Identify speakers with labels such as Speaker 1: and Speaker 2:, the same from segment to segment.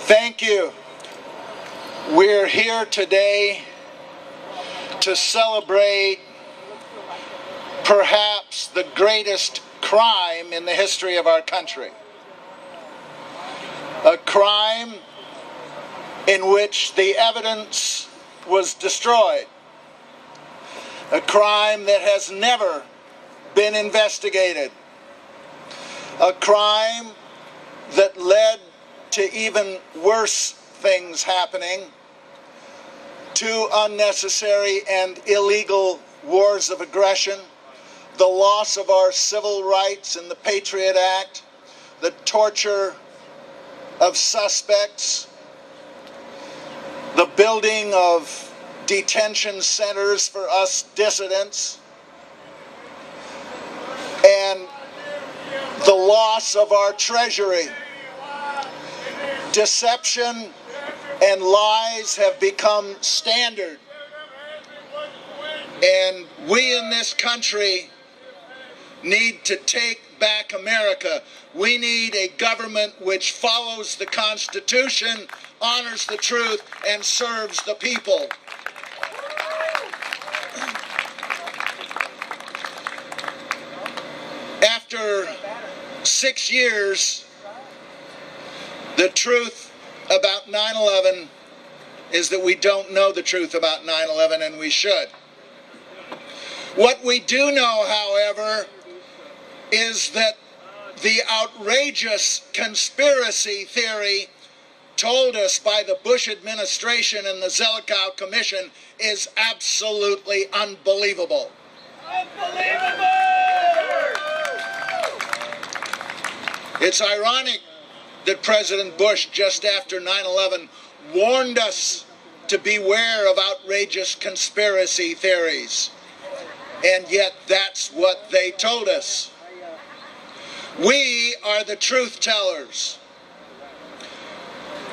Speaker 1: Thank you. We're here today to celebrate perhaps the greatest crime in the history of our country. A crime in which the evidence was destroyed. A crime that has never been investigated. A crime that led to even worse things happening, to unnecessary and illegal wars of aggression, the loss of our civil rights in the Patriot Act, the torture of suspects, the building of detention centers for us dissidents, and the loss of our treasury. Deception and lies have become standard. And we in this country need to take back America. We need a government which follows the Constitution, honors the truth, and serves the people. After 6 years, the truth about 9/11 is that we don't know the truth about 9/11, and we should. What we do know, however, is that the outrageous conspiracy theory told us by the Bush administration and the Zelikow Commission is absolutely unbelievable. Unbelievable! It's ironic that President Bush, just after 9/11, warned us to beware of outrageous conspiracy theories. And yet that's what they told us. We are the truth tellers.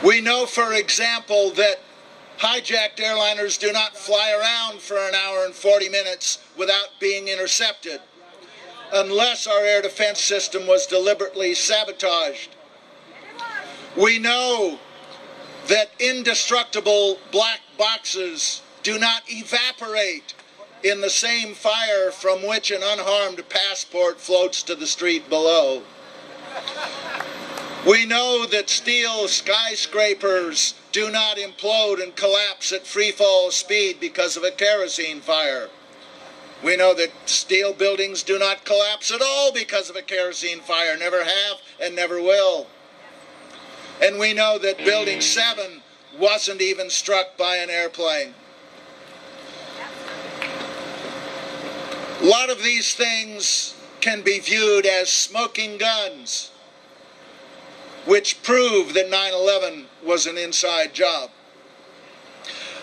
Speaker 1: We know, for example, that hijacked airliners do not fly around for an hour and 40 minutes without being intercepted, unless our air defense system was deliberately sabotaged. We know that indestructible black boxes do not evaporate in the same fire from which an unharmed passport floats to the street below. We know that steel skyscrapers do not implode and collapse at freefall speed because of a kerosene fire. We know that steel buildings do not collapse at all because of a kerosene fire, never have and never will. And we know that Building 7 wasn't even struck by an airplane. A lot of these things can be viewed as smoking guns, which prove that 9/11 was an inside job.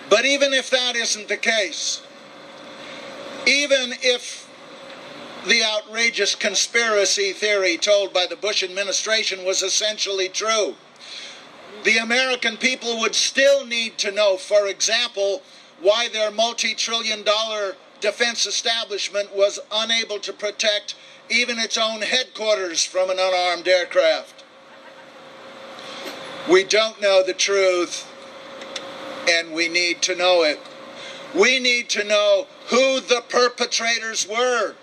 Speaker 1: But even if that isn't the case, even if the outrageous conspiracy theory told by the Bush administration was essentially true, the American people would still need to know, for example, why their multi-trillion-dollar defense establishment was unable to protect even its own headquarters from an unarmed aircraft. We don't know the truth, and we need to know it. We need to know who the perpetrators were.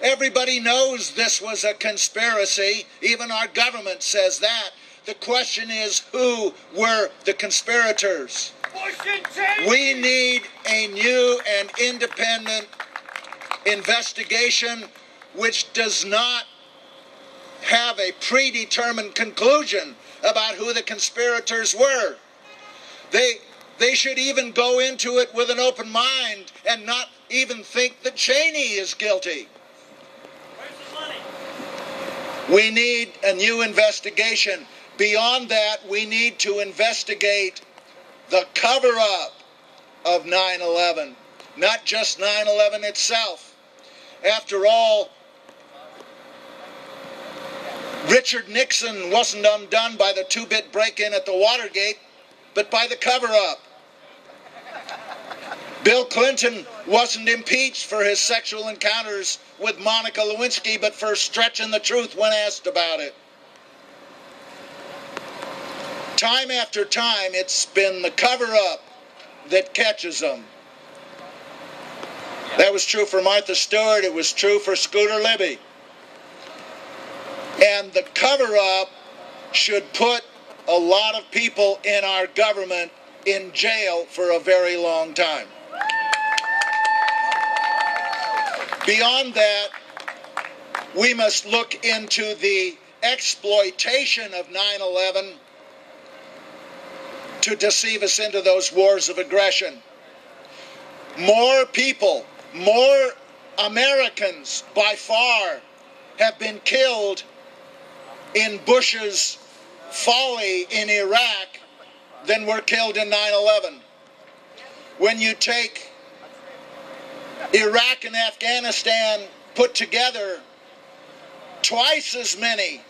Speaker 1: Everybody knows this was a conspiracy. Even our government says that. The question is, who were the conspirators? We need a new and independent investigation which does not have a predetermined conclusion about who the conspirators were. They should even go into it with an open mind and not even think that Cheney is guilty.
Speaker 2: Where's the money?
Speaker 1: We need a new investigation. Beyond that, we need to investigate the cover-up of 9/11, not just 9/11 itself. After all, Richard Nixon wasn't undone by the 2-bit break-in at the Watergate, but by the cover-up. Bill Clinton wasn't impeached for his sexual encounters with Monica Lewinsky, but for stretching the truth when asked about it. Time after time, it's been the cover-up that catches them. That was true for Martha Stewart. It was true for Scooter Libby. And the cover-up should put a lot of people in our government in jail for a very long time. Beyond that, we must look into the exploitation of 9/11 to deceive us into those wars of aggression. More people, more Americans by far have been killed in Bush's folly in Iraq than were killed in 9/11. When you take Iraq and Afghanistan put together, twice as many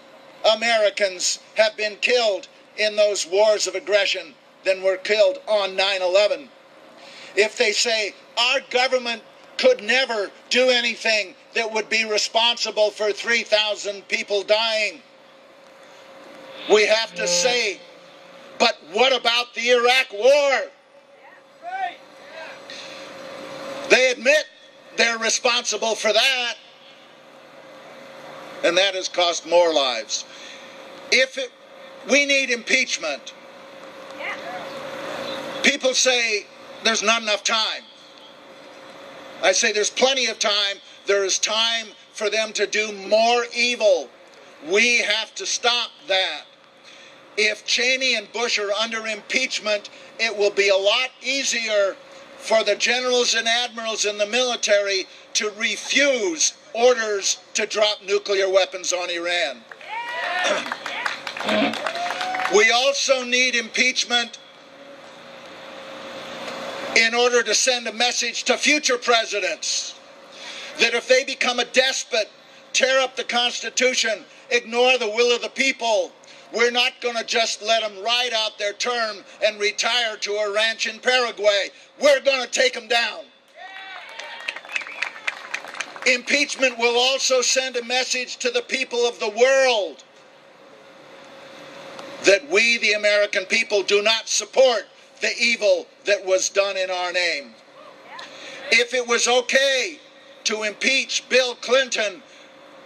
Speaker 1: Americans have been killed in those wars of aggression than were killed on 9/11. If they say our government could never do anything that would be responsible for 3,000 people dying, we have to say, but what about the Iraq War? They admit they're responsible for that, and that has cost more lives. We need impeachment. People say there's not enough time. I say there's plenty of time. There is time for them to do more evil. We have to stop that. If Cheney and Bush are under impeachment, it will be a lot easier for the generals and admirals in the military to refuse orders to drop nuclear weapons on Iran. We also need impeachment in order to send a message to future presidents that if they become a despot, tear up the Constitution, ignore the will of the people, we're not going to just let them ride out their term and retire to a ranch in Paraguay. We're going to take them down. Impeachment will also send a message to the people of the world that we, the American people, do not support the evil that was done in our name. If it was okay to impeach Bill Clinton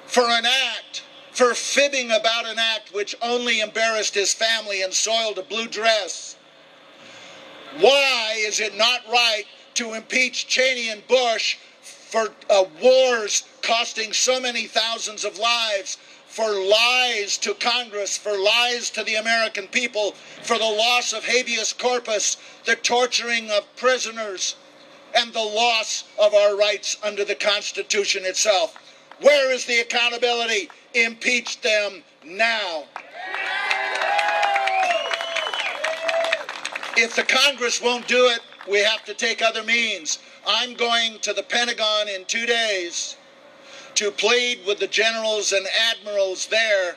Speaker 1: for an act, for fibbing about an act which only embarrassed his family and soiled a blue dress, why is it not right to impeach Cheney and Bush for wars costing so many thousands of lives, for lies to Congress, for lies to the American people, for the loss of habeas corpus, the torturing of prisoners, and the loss of our rights under the Constitution itself? Where is the accountability? Impeach them now. If the Congress won't do it, we have to take other means. I'm going to the Pentagon in 2 days to plead with the generals and admirals there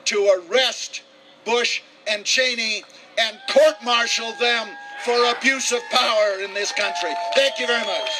Speaker 1: to arrest Bush and Cheney and court-martial them for abuse of power in this country. Thank you very much.